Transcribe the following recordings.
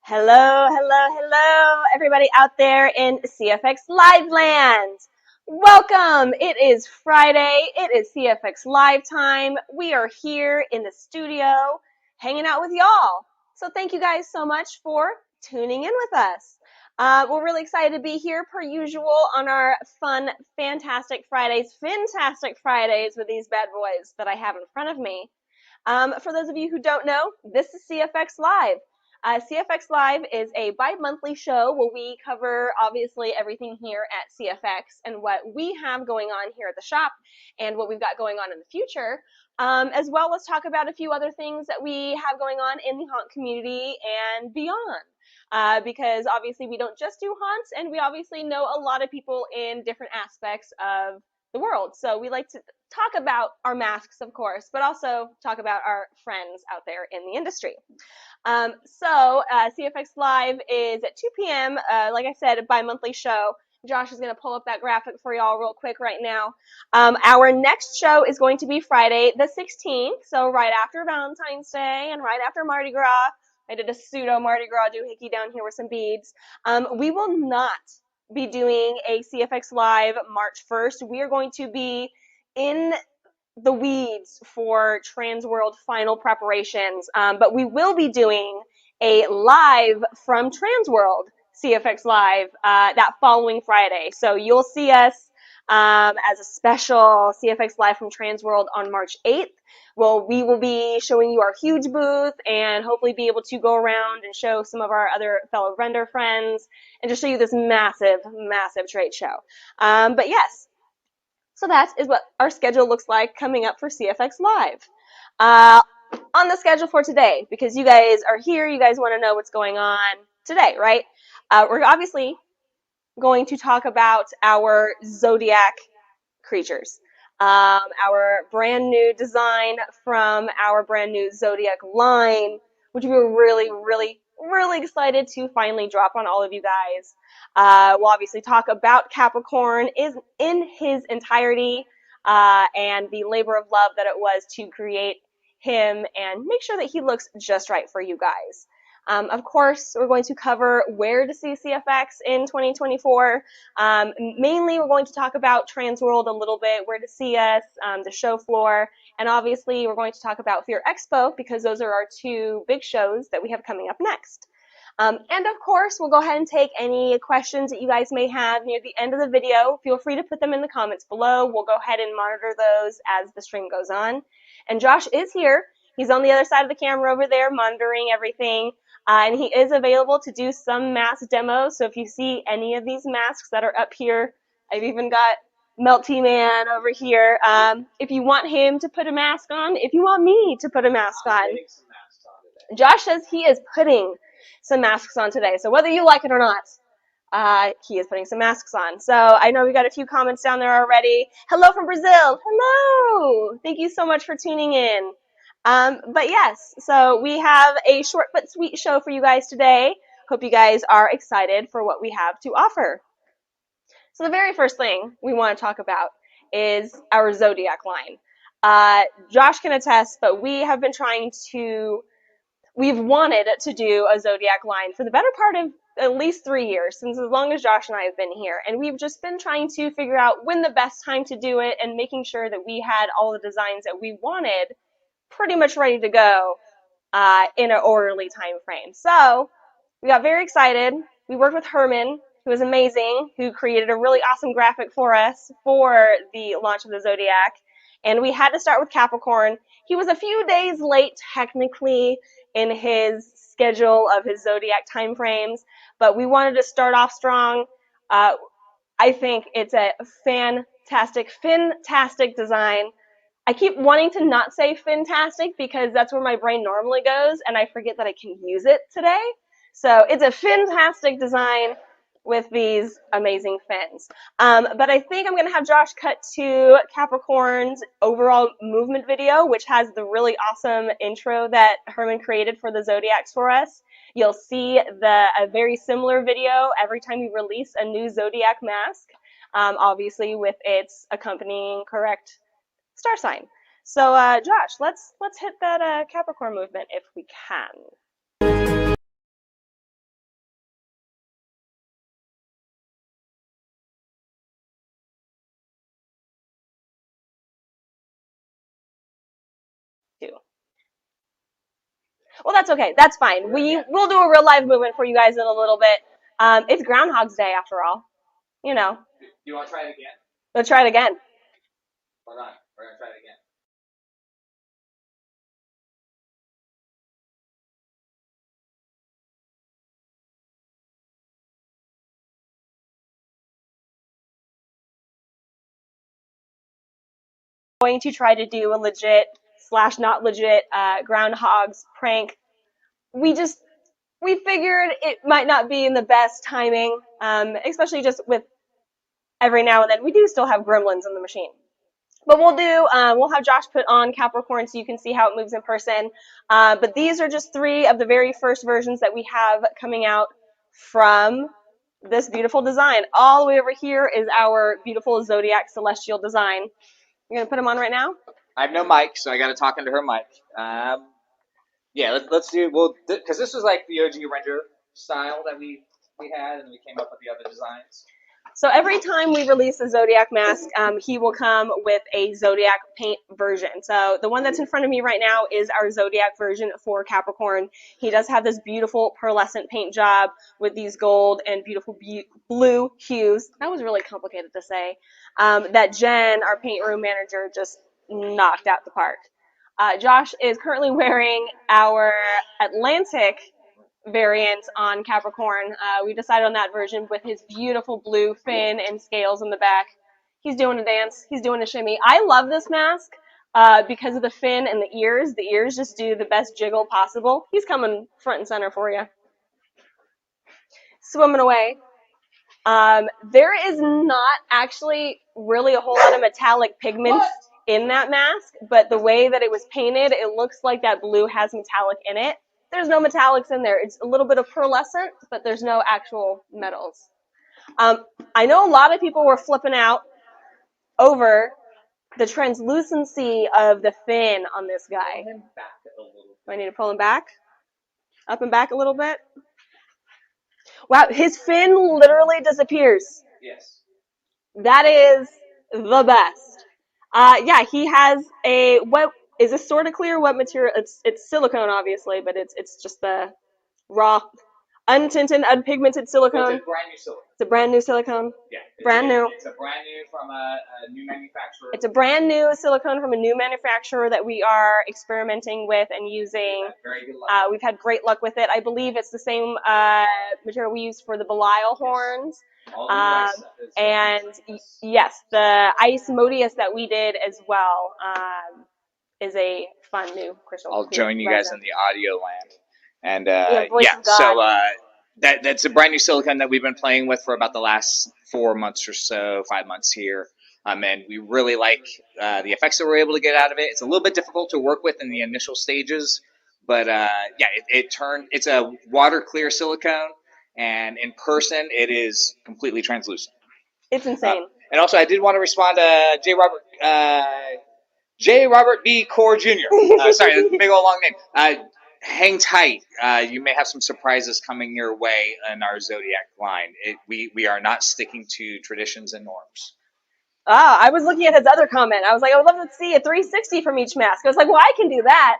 Hello, hello, hello, everybody out there in CFX Live Land. Welcome. It is Friday. It is CFX Live time. We are here in the studio hanging out with y'all. So thank you guys so much for tuning in with us. We're really excited to be here per usual on our fun, fantastic Fridays with these bad boys that I have in front of me. For those of you who don't know, this is CFX Live. CFX Live is a bi-monthly show where we cover obviously everything here at CFX and what we have going on here at the shop and what we've got going on in the future, as well as talk about a few other things that we have going on in the haunt community and beyond. Because obviously we don't just do haunts, and we obviously know a lot of people in different aspects of the world. So we like to talk about our masks, of course, but also talk about our friends out there in the industry. CFX Live is at 2 p.m. Like I said, a bi-monthly show. Josh is going to pull up that graphic for y'all real quick right now. Our next show is going to be Friday the 16th, so right after Valentine's Day and right after Mardi Gras. I did a pseudo Mardi Gras doohickey down here with some beads. We will not be doing a CFX Live March 1st. We are going to be in the weeds for Transworld final preparations, but we will be doing a live from Transworld CFX Live that following Friday. So you'll see us as a special CFX Live from Transworld on March 8th. Well, we will be showing you our huge booth and hopefully be able to go around and show some of our other fellow vendor friends and just show you this massive, massive trade show. But yes, so that is what our schedule looks like coming up for CFX Live. On the schedule for today, because you guys are here, you guys want to know what's going on today, right? We're obviously going to talk about our Zodiac creatures. Our brand new design from our brand new Zodiac line, which we were really excited to finally drop on all of you guys. We'll obviously talk about Capricorn is in his entirety and the labor of love that it was to create him and make sure that he looks just right for you guys. Of course, we're going to cover where to see CFX in 2024. Mainly, we're going to talk about Transworld a little bit, where to see us, the show floor, and obviously, we're going to talk about Fear Expo because those are our two big shows that we have coming up next. And of course, we'll go ahead and take any questions that you guys may have near the end of the video. Feel free to put them in the comments below. We'll go ahead and monitor those as the stream goes on. And Josh is here. He's on the other side of the camera over there monitoring everything. And he is available to do some mask demos. So if you see any of these masks that are up here, I've even got Melty Man over here. If you want him to put a mask on, if you want me to put a mask on, Josh says he is putting some masks on today. So whether you like it or not, he is putting some masks on. So I know we got a few comments down there already. Hello from Brazil. Hello. Thank you so much for tuning in. But yes, so we have a short but sweet show for you guys today. Hope you guys are excited for what we have to offer. So the very first thing we want to talk about is our Zodiac line. Josh can attest, but we have been we've wanted to do a Zodiac line for the better part of at least 3 years, since as long as Josh and I have been here. And we've just been trying to figure out when the best time to do it and making sure that we had all the designs that we wanted pretty much ready to go in an orderly time frame. So we got very excited. We worked with Herman, who was amazing, who created a really awesome graphic for us for the launch of the Zodiac. And we had to start with Capricorn. He was a few days late technically in his schedule of his Zodiac time frames, but we wanted to start off strong. I think it's a fantastic design. I keep wanting to not say fantastic because that's where my brain normally goes, and I forget that I can use it today. So it's a fantastic design with these amazing fins. But I think I'm going to have Josh cut to Capricorn's overall movement video, which has the really awesome intro that Herman created for the Zodiacs for us. You'll see a very similar video every time we release a new Zodiac mask. obviously with its accompanying correct star sign. So, Josh, let's hit that Capricorn movement if we can. Well, that's okay. That's fine. We'll do a real live movement for you guys in a little bit. It's Groundhog's Day after all. You know. Do you want to try it again? Let's try it again. Hold on. We're going to try it again. Going to try to do a legit / not legit Groundhog's prank. We figured it might not be in the best timing, especially just with every now and then. We do still have gremlins in the machine. But we'll have Josh put on Capricorn so you can see how it moves in person. But these are just 3 of the very first versions that we have coming out from this beautiful design. All the way over here is our beautiful Zodiac celestial design. You're going to put them on right now? I have no mic, so I got to talk into her mic. Yeah, let's do, because this was like the OG render style that we had, and then we came up with the other designs. So every time we release a Zodiac mask, he will come with a Zodiac paint version. So the one that's in front of me right now is our Zodiac version for Capricorn. He does have this beautiful pearlescent paint job with these gold and beautiful blue hues. That was really complicated to say. That Jen, our paint room manager, just knocked out the park. Josh is currently wearing our Atlantic variant on Capricorn. We decided on that version with his beautiful blue fin and scales in the back. He's doing a dance. He's doing a shimmy. I love this mask because of the fin and the ears. The ears just do the best jiggle possible. He's coming front and center for you. Swimming away. There is not actually really a whole lot of metallic pigments in that mask, but the way that it was painted, it looks like that blue has metallic in it. There's no metallics in there. It's a little bit of pearlescent, but there's no actual metals. I know a lot of people were flipping out over the translucency of the fin on this guy. Do I need to pull him back? Up and back a little bit? Wow, his fin literally disappears. Yes. That is the best. Yeah, he has a, what is this sort of clear? What material? It's silicone, obviously, but it's just the raw, untinted, unpigmented silicone. It's a brand new silicone. It's a brand new silicone. Yeah. Brand new. It's a brand new from a new manufacturer. It's a brand new silicone from a new manufacturer that we are experimenting with and using. Very good luck. We've had great luck with it. I believe it's the same material we use for the Belial horns. And yes, the ice Modius that we did as well is a fun new crystal. I'll join you guys in the audio land. And that's a brand new silicone that we've been playing with for about the last 4 months or so, 5 months here. And we really like the effects that we're able to get out of it. It's a little bit difficult to work with in the initial stages, but it's a water clear silicone, and in person it is completely translucent. It's insane. And also, I did want to respond to J. Robert B. Core Jr. Sorry, that's a big old long name. Hang tight. You may have some surprises coming your way in our Zodiac line. We are not sticking to traditions and norms. I was looking at his other comment. I was like, I would love to see a 360 from each mask. I was like, well, I can do that.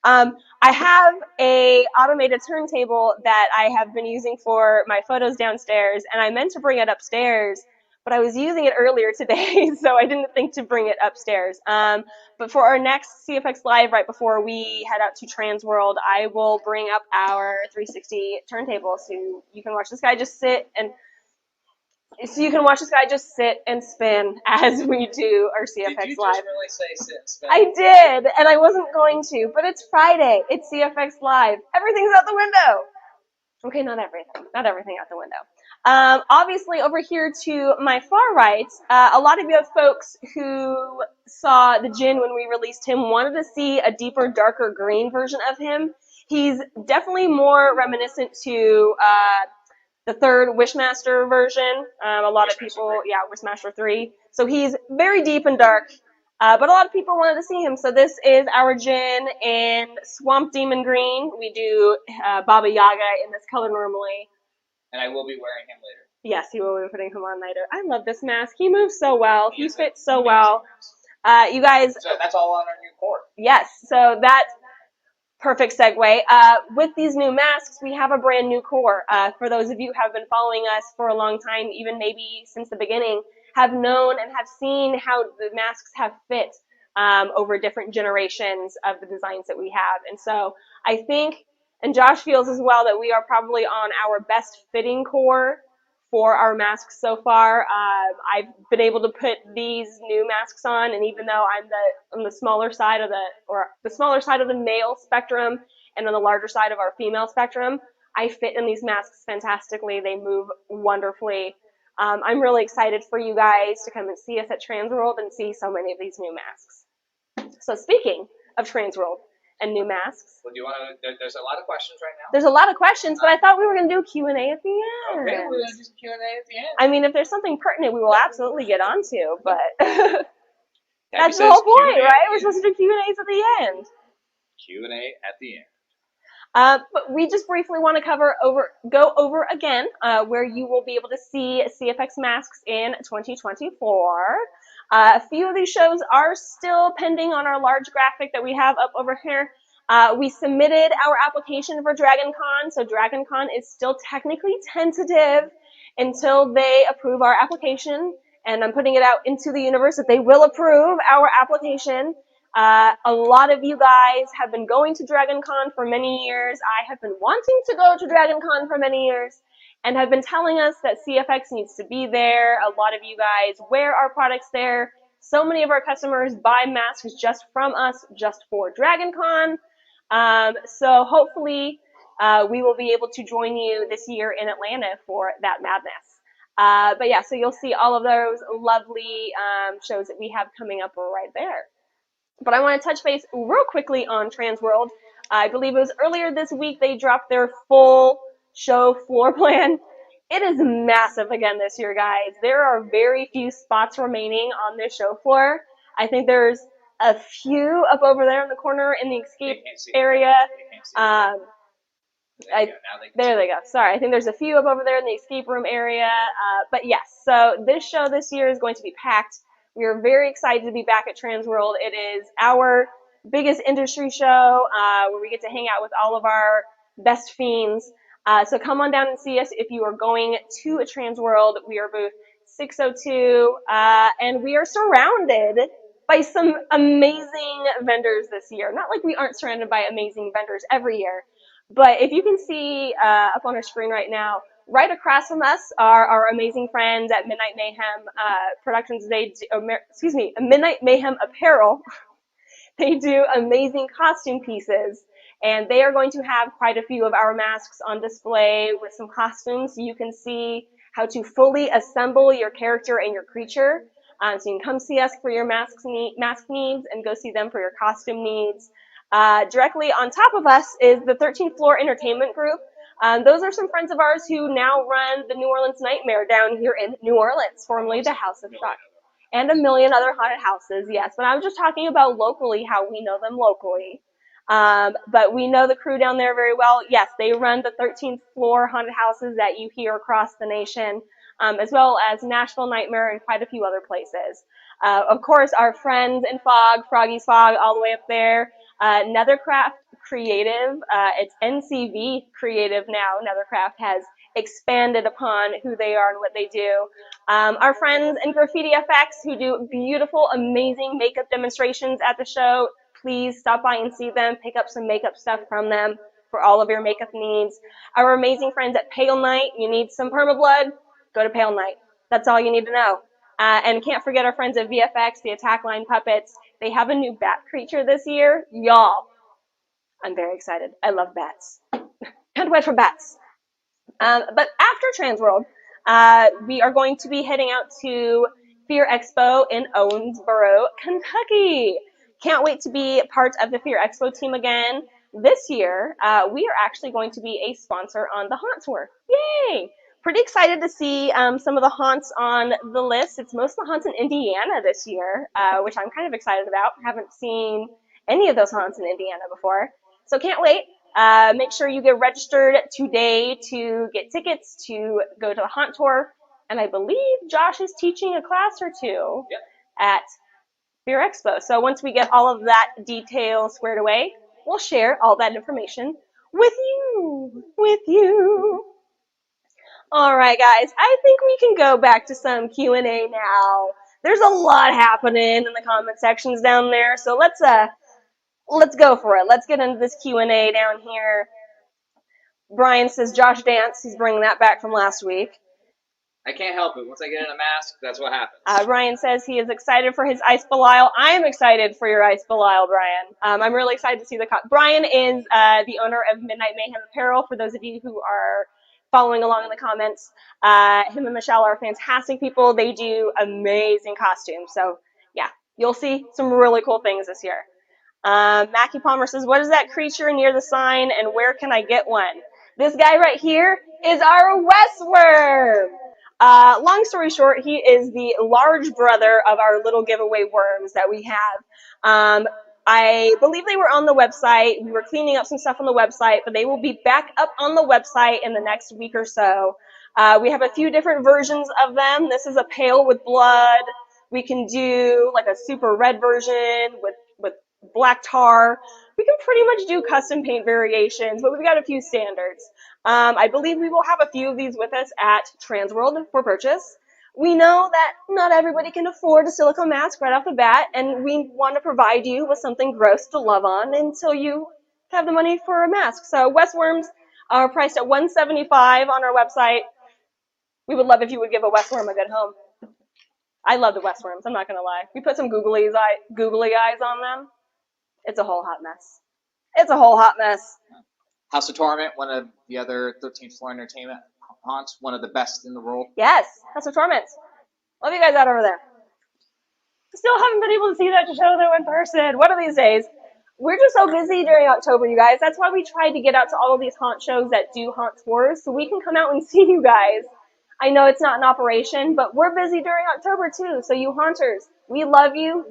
I have a automated turntable that I have been using for my photos downstairs, and I meant to bring it upstairs, but I was using it earlier today, so I didn't think to bring it upstairs. But for our next CFX Live, right before we head out to Transworld, I will bring up our 360 turntable so you can watch this guy just sit and spin as we do our CFX Did you Live. just really say sit and spin? I did, and I wasn't going to, but it's Friday. It's CFX Live. Everything's out the window. Okay, not everything. Not everything out the window. Obviously, over here to my far right, a lot of you folks who saw the Jinn when we released him wanted to see a deeper, darker green version of him. He's definitely more reminiscent to the third Wishmaster version. A lot of Wishmaster people, 3. yeah, Wishmaster 3. So he's very deep and dark, but a lot of people wanted to see him. So this is our Jin in Swamp Demon Green. We do Baba Yaga in this color normally. And I will be wearing him later. Yes, he will be putting him on later. I love this mask. He moves so well. He fits so well. You guys. So that's all on our new core. Yes. So that perfect segue. With these new masks, we have a brand new core. For those of you who have been following us for a long time, even maybe since the beginning, have known and have seen how the masks have fit over different generations of the designs that we have. And so I think, and Josh feels as well, that we are probably on our best fitting core for our masks so far. I've been able to put these new masks on, and even though I'm on the smaller side of the male spectrum and on the larger side of our female spectrum, I fit in these masks fantastically. They move wonderfully. I'm really excited for you guys to come and see us at Transworld and see so many of these new masks. So speaking of Transworld and new masks. Well, do you want to? There's a lot of questions right now. There's a lot of questions, but I thought we were going to do Q&A at the end. Okay, we're going to do some Q&A at the end. I mean, if there's something pertinent, we will absolutely get onto, but That's the whole point, right? We're supposed to do Q&As at the end. Q&A at the end. But we just briefly want to go over again where you will be able to see CFX masks in 2024. A few of these shows are still pending on our large graphic that we have up over here. We submitted our application for DragonCon, so DragonCon is still technically tentative until they approve our application, and I'm putting it out into the universe that they will approve our application. A lot of you guys have been going to DragonCon for many years. I have been wanting to go to DragonCon for many years and have been telling us that CFX needs to be there. A lot of you guys wear our products there. So many of our customers buy masks just from us, just for DragonCon. So hopefully we will be able to join you this year in Atlanta for that madness. But yeah, so you'll see all of those lovely shows that we have coming up right there. But I want to touch base real quickly on Transworld. I believe it was earlier this week they dropped their full show floor plan. It is massive again this year, guys. There are very few spots remaining on this show floor. I think there's a few up over there in the corner in the escape area. There they go. Sorry, I think there's a few up over there in the escape room area. But yes, so this show this year is going to be packed. We are very excited to be back at Transworld. It is our biggest industry show where we get to hang out with all of our best fiends. So come on down and see us if you are going to a Transworld. We are booth 602, and we are surrounded by some amazing vendors this year. Not like we aren't surrounded by amazing vendors every year, but if you can see up on our screen right now, right across from us are our amazing friends at Midnight Mayhem Productions. Midnight Mayhem Apparel. They do amazing costume pieces, and they are going to have quite a few of our masks on display with some costumes so you can see how to fully assemble your character and your creature. So you can come see us for your mask needs and go see them for your costume needs. Directly on top of us is the 13th Floor Entertainment Group. Those are some friends of ours who now run the New Orleans Nightmare down here in New Orleans, formerly the House of Shock. And a million other haunted houses, yes. But I'm just talking about locally, how we know them locally. But we know the crew down there very well. Yes, they run the 13th Floor haunted houses that you hear across the nation, as well as Nashville Nightmare and quite a few other places. Of course, our friends in Fog, Froggy's Fog, all the way up there. Nethercraft Creative, it's NCV Creative now. Nethercraft has expanded upon who they are and what they do. Our friends in Graffiti FX who do beautiful, amazing makeup demonstrations at the show. Please stop by and see them. Pick up some makeup stuff from them for all of your makeup needs. Our amazing friends at Pale Knight. You need some permablood? Go to Pale Knight. That's all you need to know. And can't forget our friends at VFX, the Attack Line Puppets. They have a new bat creature this year. Y'all, I'm very excited. I love bats. Can't wait for bats. But after Transworld, we are going to be heading out to Fear Expo in Owensboro, Kentucky. Can't wait to be part of the Fear Expo team again. This year, we are actually going to be a sponsor on the Haunt Tour. Yay! pretty excited to see some of the haunts on the list. It's most of the haunts in Indiana this year, which I'm kind of excited about. Haven't seen any of those haunts in Indiana before, so can't wait. Make sure you get registered today to get tickets to go to the haunt tour. And I believe Josh is teaching a class or two at Fear Expo. So once we get all of that detail squared away, we'll share all that information with you. All right, guys. I think we can go back to some Q&A now. There's a lot happening in the comment sections down there, so let's go for it. Let's get into this Q&A down here. Brian says Josh Dance. He's bringing that back from last week. I can't help it. Once I get in a mask, that's what happens. Ryan says he is excited for his Ice Belial. I am excited for your Ice Belial, Brian. I'm really excited to see the Brian is the owner of Midnight Mayhem Apparel, for those of you who are following along in the comments. Him and Michelle are fantastic people. They do amazing costumes. So, yeah, you'll see some really cool things this year. Mackie Palmer says, what is that creature near the sign, and where can I get one? This guy right here is our Westworm. Long story short, he is the large brother of our little giveaway worms that we have. I believe they were on the website. We were cleaning up some stuff on the website, but they will be back up on the website in the next week or so. We have a few different versions of them. This is a pale with blood. We can do like a super red version with black tar. We can pretty much do custom paint variations, but we've got a few standards. I believe we will have a few of these with us at Transworld for purchase. We know that not everybody can afford a silicone mask right off the bat, and we want to provide you with something gross to love on until you have the money for a mask. So Westworms are priced at $175 on our website. We would love if you would give a Westworm a good home. I love the Westworms, I'm not going to lie. We put some googly eyes on them. It's a whole hot mess. It's a whole hot mess. House of Torment, one of the other 13th floor entertainment haunts, one of the best in the world. Yes, House of Torment. Love you guys out over there. Still haven't been able to see that show though in person. One of these days. We're just so busy during October, you guys. That's why we tried to get out to all of these haunt shows that do haunt tours, so we can come out and see you guys. I know it's not an operation, but we're busy during October too. So you haunters, we love you.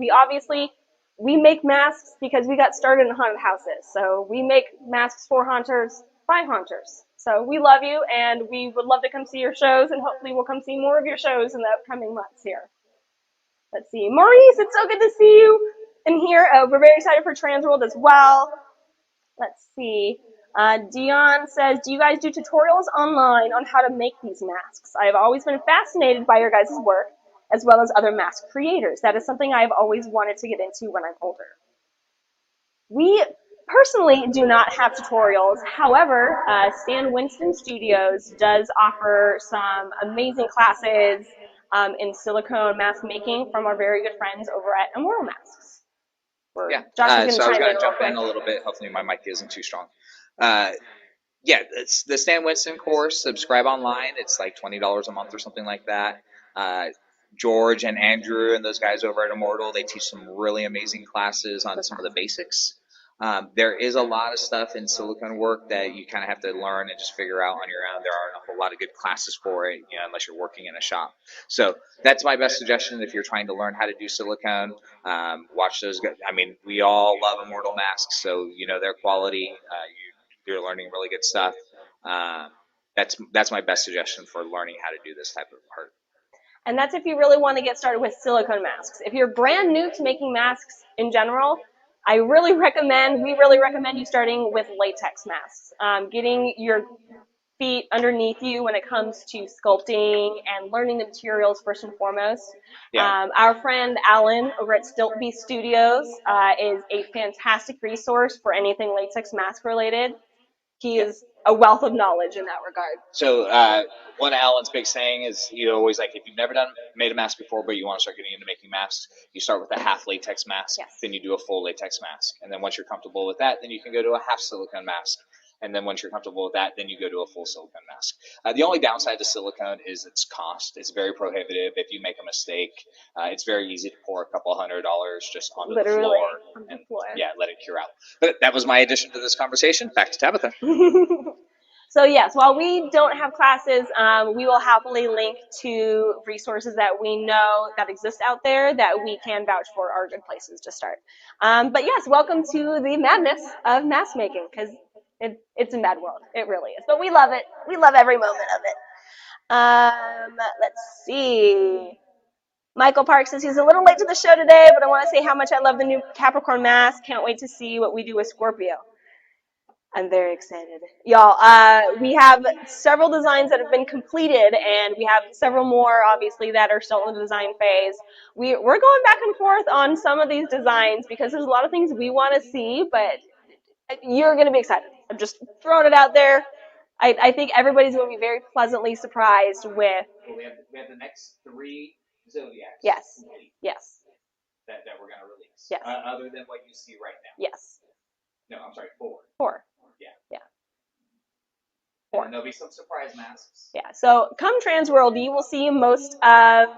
We make masks because we got started in haunted houses. So we make masks for haunters by haunters. So we love you, and we would love to come see your shows, and hopefully we'll come see more of your shows in the upcoming months here. Let's see. Maurice, it's so good to see you in here. We're very excited for Transworld as well. Let's see. Dion says, do you guys do tutorials online on how to make these masks? I have always been fascinated by your guys' work, as well as other mask creators. That is something I've always wanted to get into when I'm older. We personally do not have tutorials. However, Stan Winston Studios does offer some amazing classes in silicone mask making from our very good friends over at Immortal Masks. Yeah, Josh is so I was going going to jump in a little bit. Hopefully my mic isn't too strong. Yeah, it's the Stan Winston course. Subscribe online. It's like $20 a month or something like that. George and Andrew and those guys over at Immortal, they teach some really amazing classes on some of the basics. There is a lot of stuff in silicone work that you kind of have to learn and just figure out on your own. There aren't a whole lot of good classes for it, unless you're working in a shop. So that's my best suggestion if you're trying to learn how to do silicone. Watch those guys. I mean, we all love Immortal Masks, so you know their quality. You're learning really good stuff. That's my best suggestion for learning how to do this type of art. And that's if you really want to get started with silicone masks. If you're brand new to making masks in general, we really recommend you starting with latex masks. Getting your feet underneath you when it comes to sculpting and learning the materials first and foremost. Yeah. Our friend Alan over at Stiltby Studios is a fantastic resource for anything latex mask related. He is a wealth of knowledge in that regard. So one of Alan's big saying is he always if you've never made a mask before, but you want to start getting into making masks, you start with a half latex mask, then you do a full latex mask. And then once you're comfortable with that, then you can go to a half silicone mask. And then once you're comfortable with that, then you go to a full silicone mask. The only downside to silicone is its cost. It's very prohibitive. If you make a mistake, it's very easy to pour a couple $100 just onto the floor and let it cure out. But that was my addition to this conversation. Back to Tabitha. So yes, while we don't have classes, we will happily link to resources that we know that exist out there that we can vouch for are good places to start. But yes, welcome to the madness of mask making, because it's a mad world. It really is. But we love it. We love every moment of it. Let's see. Michael Park says he's a little late to the show today, but I want to say how much I love the new Capricorn mask. Can't wait to see what we do with Scorpio. I'm very excited. Y'all, we have several designs that have been completed, and we have several more, obviously, that are still in the design phase. We're going back and forth on some of these designs because there's a lot of things we want to see, but you're going to be excited. I'm just throwing it out there. I think everybody's going to be very pleasantly surprised with. Well, we have the next 3 Zodiacs. Yes. Complete Yes. that we're going to release. Yes. Other than what you see right now. Yes. No, I'm sorry, 4. 4. Yeah. Yeah. And then there'll be some surprise masks. Yeah. So come Trans World, you will see most of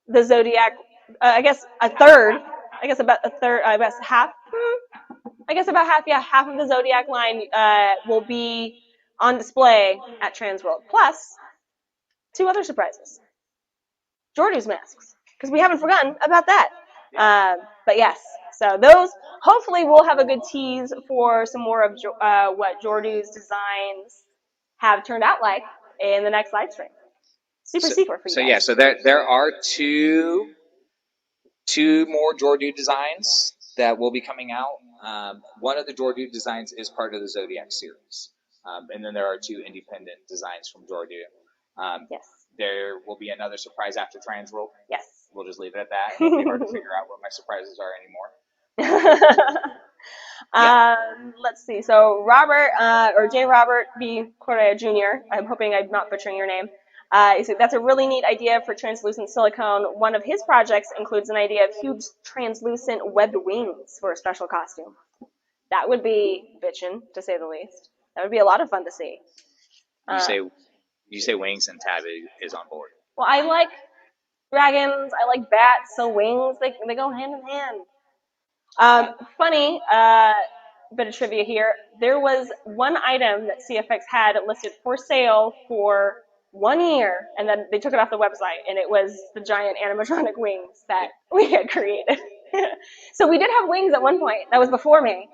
the Zodiac. I guess a third. I guess about a third. I guess half. I guess about half. Yeah, half of the Zodiac line will be on display at Trans World. Plus 2 other surprises. Jordu's masks, because we haven't forgotten about that. But yes, so those, hopefully we'll have a good tease for some more of what Jordu's designs have turned out like in the next live stream. Super secret for you guys. Yeah, so there are two more Jordu designs that will be coming out. One of the Jordu designs is part of the Zodiac series. And then there are 2 independent designs from Jordu. Yes. There will be another surprise after Trans World. Yes. We'll just leave it at that. It'll be hard to figure out what my surprises are anymore. Let's see. So Robert, or J. Robert B. Correa Jr., I'm hoping I'm not butchering your name. He said, that's a really neat idea for translucent silicone. One of his projects includes an idea of huge translucent webbed wings for a special costume. That would be bitchin', to say the least. That would be a lot of fun to see. You say wings, and Tab is on board. Well, I like dragons. I like bats. So wings, they go hand in hand. Funny bit of trivia here. There was one item that CFX had listed for sale for 1 year, and then they took it off the website, and it was the giant animatronic wings that we had created. So we did have wings at one point. That was before me,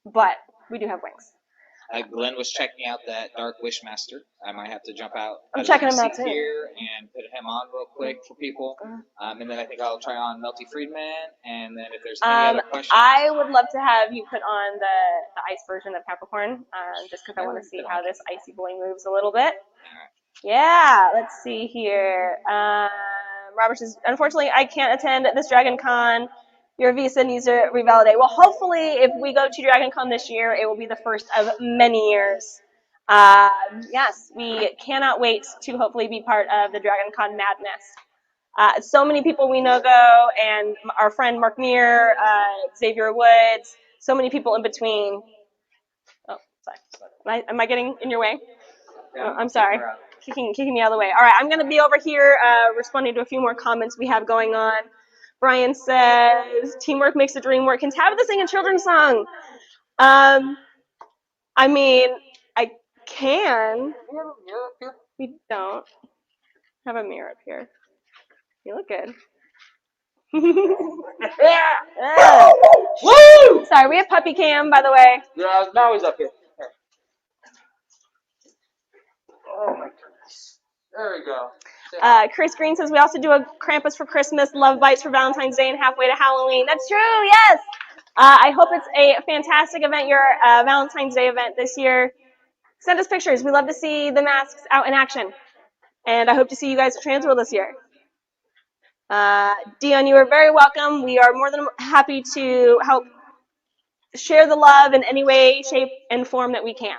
but we do have wings. Glenn was checking out that Dark Wishmaster. I might have to jump out. I'm checking him out too. Here and put him on real quick for people. And then I think I'll try on Melty Friedman. And then if there's any other questions, I would love to have you put on the ice version of Capricorn, just because I want to see how this icy boy moves a little bit. Yeah, let's see here. Robert says, unfortunately, I can't attend this Dragon Con. Your visa needs to revalidate. Well, hopefully, if we go to Dragon Con this year, it will be the first of many years. Yes, we cannot wait to hopefully be part of the Dragon Con madness. So many people we know go, and our friend Mark Meir, Xavier Woods, so many people in between. Oh, sorry. Am I getting in your way? Oh, I'm sorry. Kicking me out of the way. All right, I'm going to be over here responding to a few more comments we have going on. Brian says, teamwork makes the dream work. Can Tabitha sing a children's song? I mean, I can. We don't have a mirror up here. You look good. Woo! Sorry, we have puppy cam, by the way. Yeah, now he's up here. Oh my goodness. There we go. Chris Green says we also do a Krampus for Christmas, Love Bites for Valentine's Day, and halfway to Halloween. That's true, yes! I hope it's a fantastic event, your Valentine's Day event this year. Send us pictures. We love to see the masks out in action. And I hope to see you guys at Trans World this year. Dion, you are very welcome. We are more than happy to help share the love in any way, shape, and form that we can.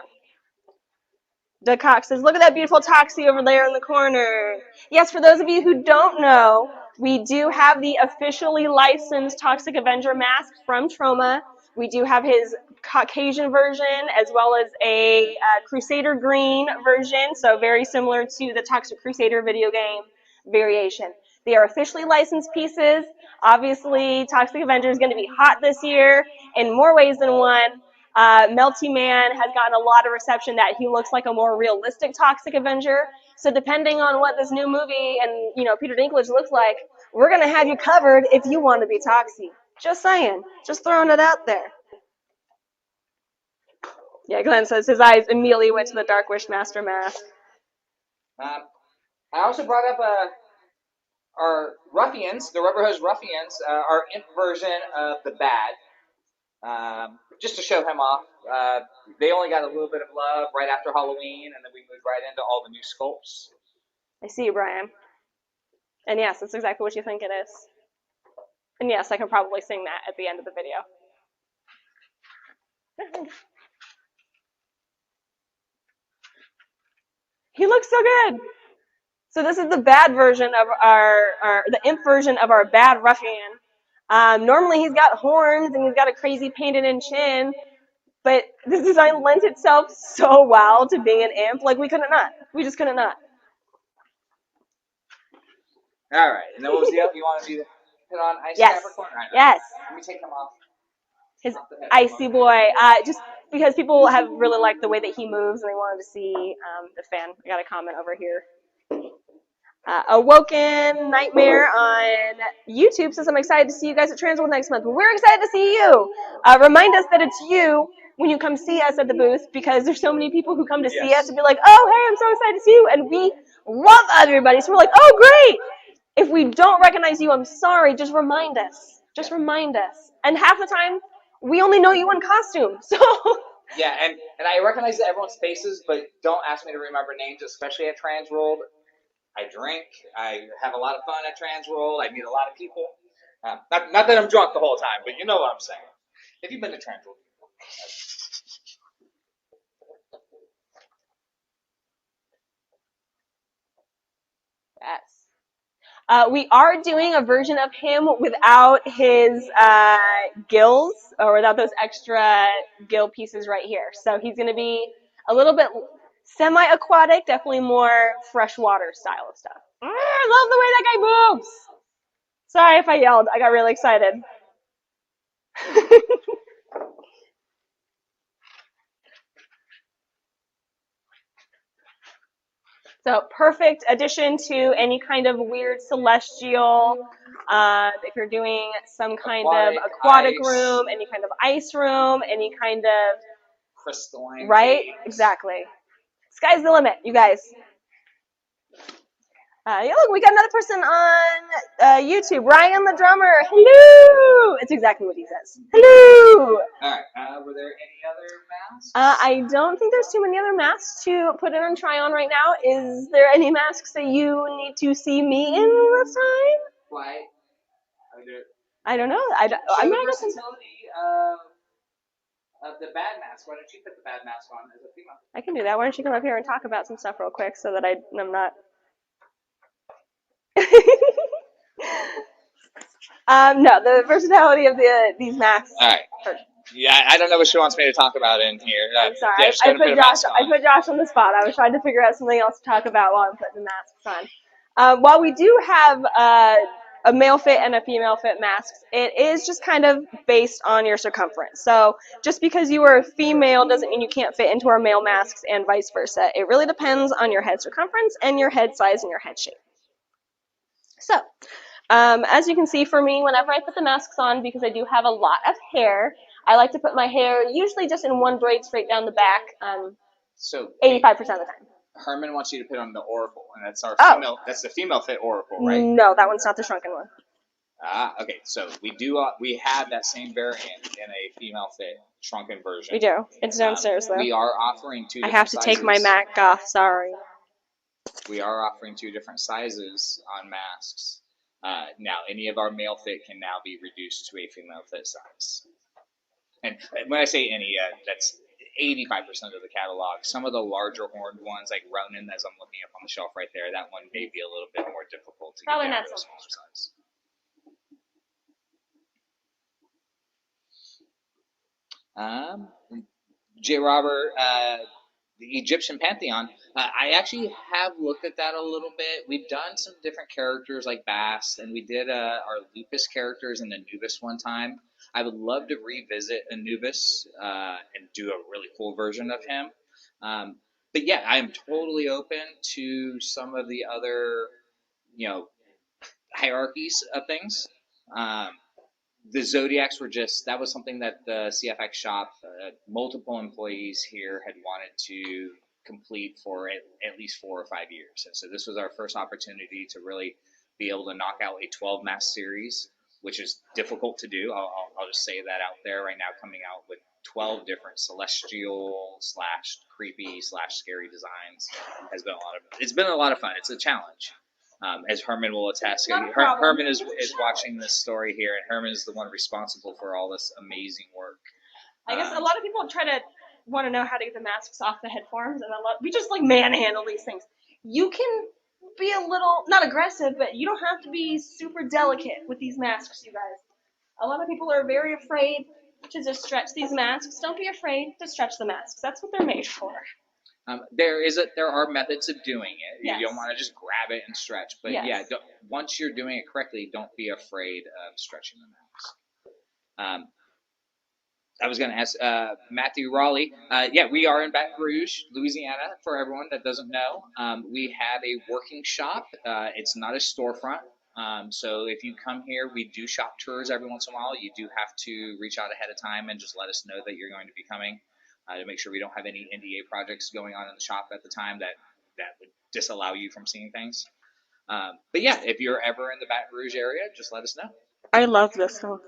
Doug Cox says, look at that beautiful Toxie over there in the corner. Yes, for those of you who don't know, we do have the officially licensed Toxic Avenger mask from Troma. We do have his Caucasian version as well as a Crusader Green version, so very similar to the Toxic Crusader video game variation. They are officially licensed pieces. Obviously, Toxic Avenger is going to be hot this year in more ways than one. Melty Man has gotten a lot of reception that he looks like a more realistic Toxic Avenger. So depending on what this new movie and, you know, Peter Dinklage looks like, we're going to have you covered if you want to be Toxie. Just saying. Just throwing it out there. Yeah, Glenn says his eyes immediately went to the Dark Wishmaster mask. I also brought up our Ruffians, the Rubber Hose Ruffians, our imp version of the Bad, just to show him off. They only got a little bit of love right after Halloween, and then we moved right into all the new sculpts. I see you, Brian. And yes, that's exactly what you think it is. And yes, I can probably sing that at the end of the video. He looks so good. So this is the bad version of the imp version of our bad ruffian. Normally he's got horns and he's got a crazy painted in chin, but this design lends itself so well to being an imp. Like we just couldn't not. All right, and then what was the other you wanted me to put on? Ice Capricorn? Right, yes. Let me take him off. His icy boy. Just because people have really liked the way that he moves and they wanted to see the fan. I got a comment over here. Awoken Nightmare on YouTube says, I'm excited to see you guys at Transworld next month. Well, we're excited to see you. Remind us that it's you when you come see us at the booth, because there's so many people who come to see us and be like, oh, hey, I'm so excited to see you. And we love everybody. So we're like, oh, great. If we don't recognize you, I'm sorry. Just remind us. Just remind us. And half the time, we only know you in costume. So yeah, and I recognize everyone's faces, but don't ask me to remember names, especially at Transworld. I drink. I have a lot of fun at Transworld. I meet a lot of people. Not that I'm drunk the whole time, but you know what I'm saying. If you've been to Transworld. Yes. We are doing a version of him without his gills, or without those extra gill pieces right here. So he's going to be a little bit semi-aquatic, definitely more freshwater style of stuff. I love the way that guy moves. Sorry if I yelled. I got really excited. So perfect addition to any kind of weird celestial, if you're doing some kind of aquatic room, any kind of ice room, any kind of crystalline. Right? Caves. Exactly. Sky's the limit, you guys. Yeah, look, we got another person on YouTube. Ryan the drummer. Hello. It's exactly what he says. Hello. All right. Were there any other masks? I don't think there's too many other masks to put in and try on right now. Is there any masks that you need to see me in this time? Why? I don't know. I'm not versatility of the bad mask. Why don't you put the bad mask on as a female? I can do that. Why don't you come up here and talk about some stuff real quick so that I'm not. No, the versatility of these masks. All right. Yeah, I don't know what she wants me to talk about in here. I'm sorry. Yeah, I put Josh on the spot. I was trying to figure out something else to talk about while I'm putting the masks on. While we do have a male fit and a female fit masks, it is just kind of based on your circumference. So just because you are a female doesn't mean you can't fit into our male masks and vice versa. It really depends on your head circumference and your head size and your head shape. So, as you can see for me, whenever I put the masks on, because I do have a lot of hair, I like to put my hair usually just in one braid straight down the back, so 85% of the time. Herman wants you to put on the Oracle, and that's our female. That's the female fit Oracle, right? No, that one's not the shrunken one. Okay. So we have that same variant in a female fit shrunken version. We do. It's downstairs though. We are offering two. I have to take my mask off. Sorry. We are offering 2 different sizes on masks. Now, any of our male fit can now be reduced to a female fit size. And when I say any, that's 85% of the catalog. Some of the larger horned ones, like Ronin, as I'm looking up on the shelf right there, that one may be a little bit more difficult to get down to a smaller size. J. Robert, the Egyptian pantheon. I actually have looked at that a little bit. We've done some different characters like Bast, and we did our Lupus characters in Anubis one time. I would love to revisit Anubis and do a really cool version of him. Um, but yeah, I am totally open to some of the other, you know, hierarchies of things. Um, the Zodiacs were just that was something that the CFX shop, multiple employees here had wanted to complete for at least 4 or 5 years, and so this was our first opportunity to really be able to knock out a 12 mask series, which is difficult to do. I'll just say that out there right now, coming out with 12 different celestial slash creepy slash scary designs has been a lot of it's been a lot of fun. It's a challenge. As Herman will attest. Herman is watching this story here, and Herman is the one responsible for all this amazing work. I guess a lot of people try to want to know how to get the masks off the head forms, and we just like manhandle these things. You can be a little, not aggressive, but you don't have to be super delicate with these masks, you guys. A lot of people are very afraid to just stretch these masks. Don't be afraid to stretch the masks. That's what they're made for. There are methods of doing it. Yes. You don't want to just grab it and stretch, but yes. yeah, once you're doing it correctly, don't be afraid of stretching the mask. I was going to ask Matthew Raleigh. Yeah, we are in Baton Rouge, Louisiana. For everyone that doesn't know, we have a working shop. It's not a storefront. So if you come here, we do shop tours every once in a while. You do have to reach out ahead of time and just let us know that you're going to be coming. To make sure we don't have any NDA projects going on in the shop at the time that would disallow you from seeing things. But yeah, if you're ever in the Baton Rouge area, just let us know. I love this song.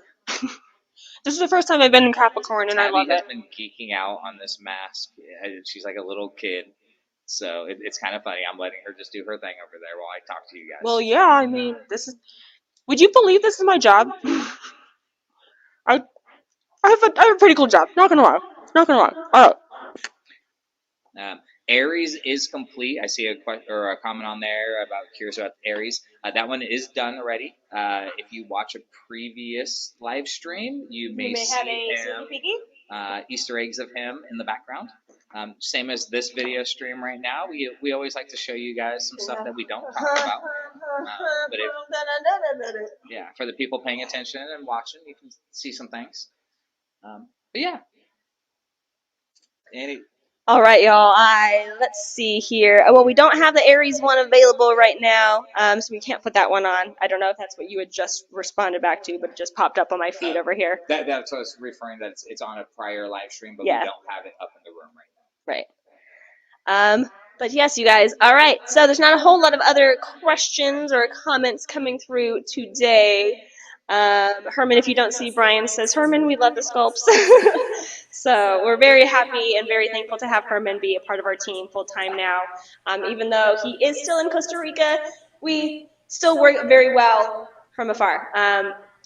This is the first time I've been in Capricorn, and Tabby I love has it. been geeking out on this mask. She's like a little kid, so it's kind of funny. I'm letting her just do her thing over there while I talk to you guys. Well, yeah, I mean, this is. Would you believe this is my job? I have a pretty cool job. Not gonna lie. Not gonna lie. Aries is complete. I see a comment on there about curious about Aries. That one is done already. If you watch a previous live stream, you may see have a him. Easter eggs of him in the background. Same as this video stream right now. We always like to show you guys some stuff that we don't talk about. Yeah, for the people paying attention and watching, you can see some things. But yeah. All right, y'all. Let's see here. Well, we don't have the Aries one available right now, so we can't put that one on. I don't know if that's what you had just responded back to, but it just popped up on my feed over here. That's what I was referring. That it's on a prior live stream, but we don't have it up in the room right Right. now. But yes, you guys. All right. So there's not a whole lot of other questions or comments coming through today. Herman, if you don't see, Brian says, Herman, we love the sculpts. So we're very happy and very thankful to have Herman be a part of our team full time now. Even though he is still in Costa Rica, we still work very well from afar.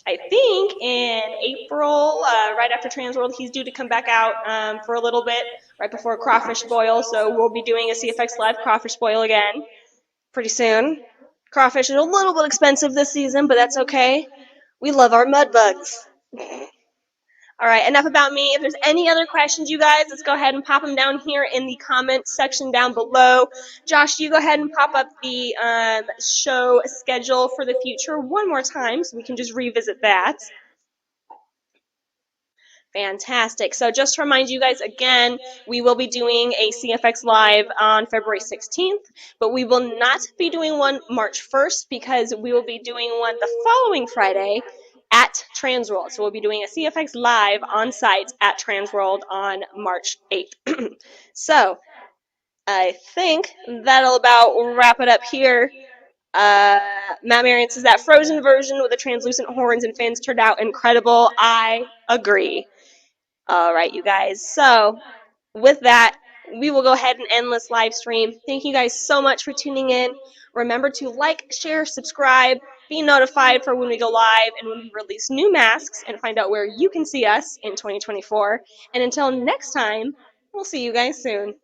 I think in April, right after Transworld, he's due to come back out for a little bit, right before Crawfish Boil. So we'll be doing a CFX Live Crawfish Boil again pretty soon. Crawfish is a little bit expensive this season, but that's okay. We love our mud bugs. All right, enough about me. If there's any other questions, you guys, let's go ahead and pop them down here in the comments section down below. Josh, you go ahead and pop up the show schedule for the future one more time so we can just revisit that. Fantastic. So just to remind you guys again, we will be doing a CFX Live on February 16th, but we will not be doing one March 1st because we will be doing one the following Friday at Transworld. So we'll be doing a CFX Live on site at Transworld on March 8th. So I think that'll about wrap it up here. Matt Marion says that frozen version with the translucent horns and fins turned out incredible. I agree. All right, you guys. So with that, we will go ahead and end this live stream. Thank you guys so much for tuning in. Remember to like, share, subscribe, be notified for when we go live and when we release new masks and find out where you can see us in 2024. And until next time, we'll see you guys soon.